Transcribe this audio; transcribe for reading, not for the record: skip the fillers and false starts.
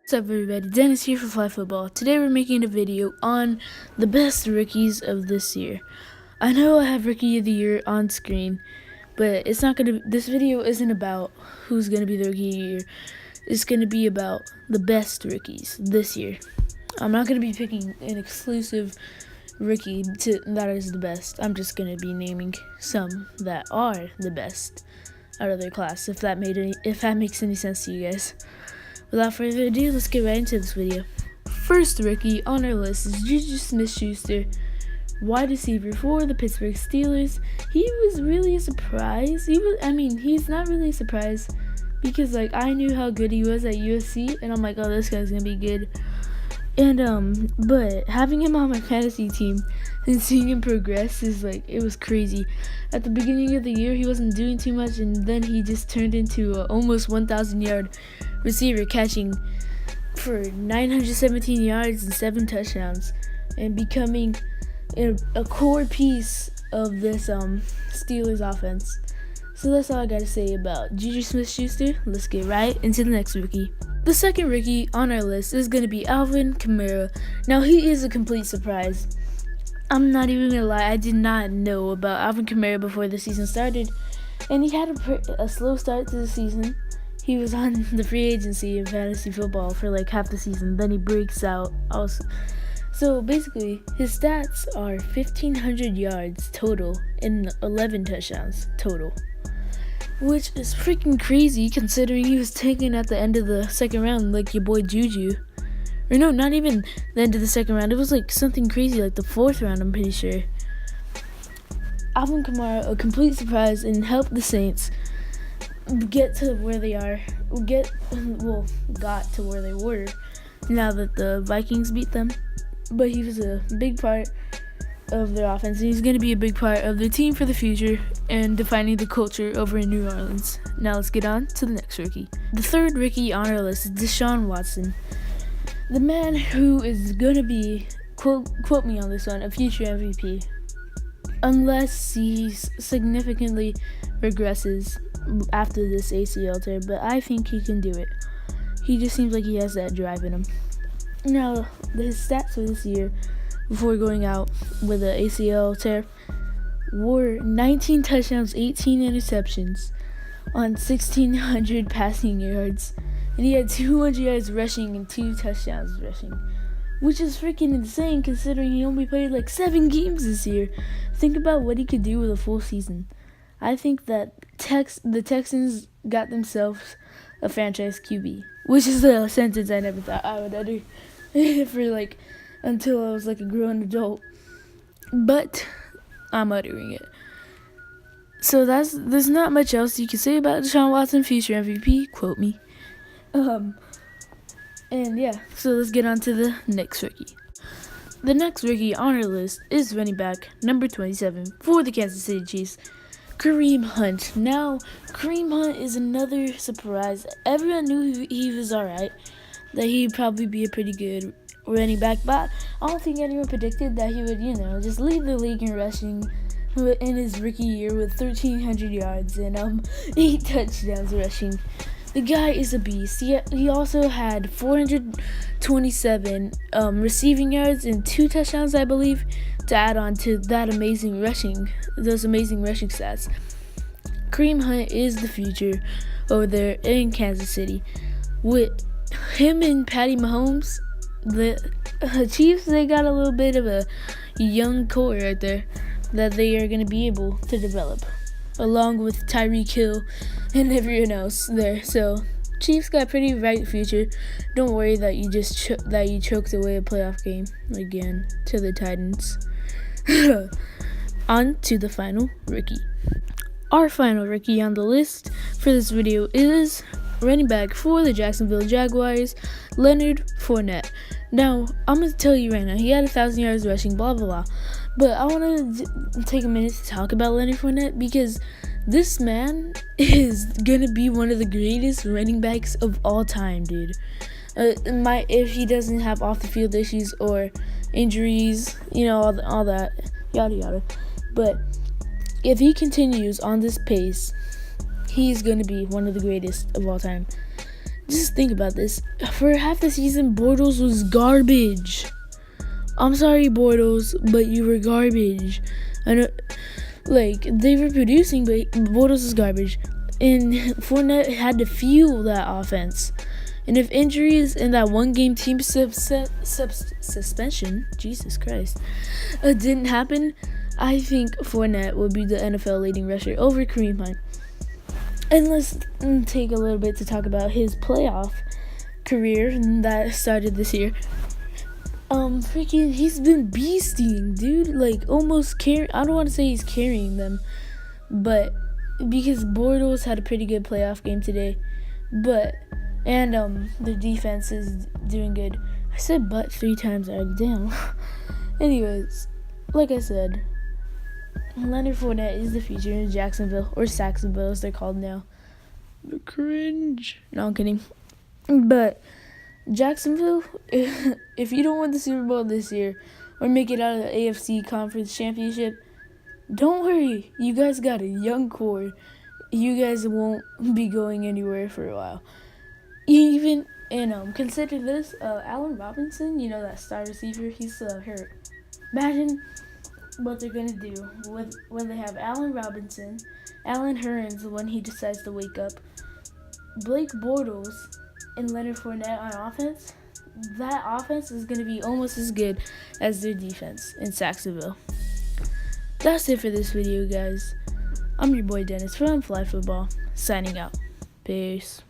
What's up everybody, Dennis here for Fly Football. Today we're making a video on the best rookies of this year. I know I have Rookie of the Year on screen, but this video isn't about who's gonna be the Rookie of the Year. It's gonna be about the best rookies this year. I'm not gonna be picking an exclusive rookie that is the best. I'm just gonna be naming some that are the best out of their class, if that makes any sense to you guys. Without further ado, let's get right into this video. First rookie on our list is Juju Smith-Schuster, wide receiver for the Pittsburgh Steelers. He was really a surprise. He's not really a surprise because I knew how good he was at USC, and I'm like, oh, this guy's gonna be good. And but having him on my fantasy team and seeing him progress it was crazy. At the beginning of the year, he wasn't doing too much, and then he just turned into a almost 1,000-yard receiver, catching for 917 yards and 7 touchdowns, and becoming a core piece of this Steelers offense. So that's all I gotta say about Juju Smith-Schuster. Let's get right into the next rookie. The second rookie on our list is going to be Alvin Kamara. Now, he is a complete surprise. I'm not even going to lie, I did not know about Alvin Kamara before the season started, and he had a slow start to the season. He was on the free agency in fantasy football for half the season, then he breaks out. So basically, his stats are 1,500 yards total and 11 touchdowns total, which is freaking crazy considering he was taken at the end of the second round like your boy Juju. Or no, not even the end of the second round. It was something crazy like the fourth round, I'm pretty sure. Alvin Kamara, a complete surprise, and helped the Saints get to where they are. Got to where they were now that the Vikings beat them. But he was a big part of their offense, and he's going to be a big part of their team for the future and defining the culture over in New Orleans. Now let's get on to the next rookie. The third rookie on our list is Deshaun Watson, the man who is going to be, quote me on this one, a future MVP, unless he significantly regresses after this ACL tear, but I think he can do it. He just seems like he has that drive in him. Now, his stats for this year before going out with an ACL tear were 19 touchdowns, 18 interceptions on 1,600 passing yards, and he had 200 yards rushing and 2 touchdowns rushing, which is freaking insane considering he only played 7 games this year. Think about what he could do with a full season. I think that the Texans got themselves a franchise QB, which is a sentence I never thought I would utter for until I was a grown adult, but I'm uttering it. So there's not much else you can say about Deshaun Watson, future MVP, quote me. And yeah, so let's get on to the next rookie. The next rookie on our list is running back number 27 for the Kansas City Chiefs, Kareem Hunt. Now, Kareem Hunt is another surprise. Everyone knew he was alright, that he'd probably be a pretty good running back, but I don't think anyone predicted that he would, just lead the league in rushing in his rookie year with 1,300 yards and 8 touchdowns rushing. The guy is a beast. He also had 427 receiving yards and 2 touchdowns, I believe, to add on to those amazing rushing stats. Kareem Hunt is the future over there in Kansas City. With him and Patty Mahomes, the Chiefs, they got a little bit of a young core right there that they are going to be able to develop, along with Tyreek Hill and everyone else there. So Chiefs got a pretty bright future. Don't worry that you just choked away a playoff game again to the Titans. On to the final rookie. Our final rookie on the list for this video is running back for the Jacksonville Jaguars, Leonard Fournette. Now, I'm going to tell you right now, he had 1,000 yards rushing, blah, blah, blah. But I want to take a minute to talk about Leonard Fournette because this man is going to be one of the greatest running backs of all time, dude. If he doesn't have off-the-field issues or injuries, all that, yada, yada. But if he continues on this pace, he's going to be one of the greatest of all time. Just think about this. For half the season, Bortles was garbage. I'm sorry, Bortles, but you were garbage. I know, like, they were producing, but Bortles is garbage. And Fournette had to fuel that offense. And if injuries and that one-game team suspension, Jesus Christ, didn't happen, I think Fournette would be the NFL leading rusher over Kareem Hunt. And let's take a little bit to talk about his playoff career that started this year. He's been beasting, dude. Like, almost I don't want to say he's carrying them, but because Bortles had a pretty good playoff game today, and the defense is doing good. I said but 3 times already, damn. Anyways, like I said, Leonard Fournette is the future in Jacksonville, or Saxonville as they're called now. The cringe. No, I'm kidding. But Jacksonville, if you don't win the Super Bowl this year or make it out of the AFC Conference Championship, don't worry. You guys got a young core. You guys won't be going anywhere for a while. Consider this, Allen Robinson, you know, that star receiver, he's hurt. Imagine what they're going to do when they have Allen Robinson, Allen Hurns when he decides to wake up, Blake Bortles, and Leonard Fournette on offense. That offense is going to be almost as good as their defense in Saxonville. That's it for this video, guys. I'm your boy Dennis from Fly Football, signing out. Peace.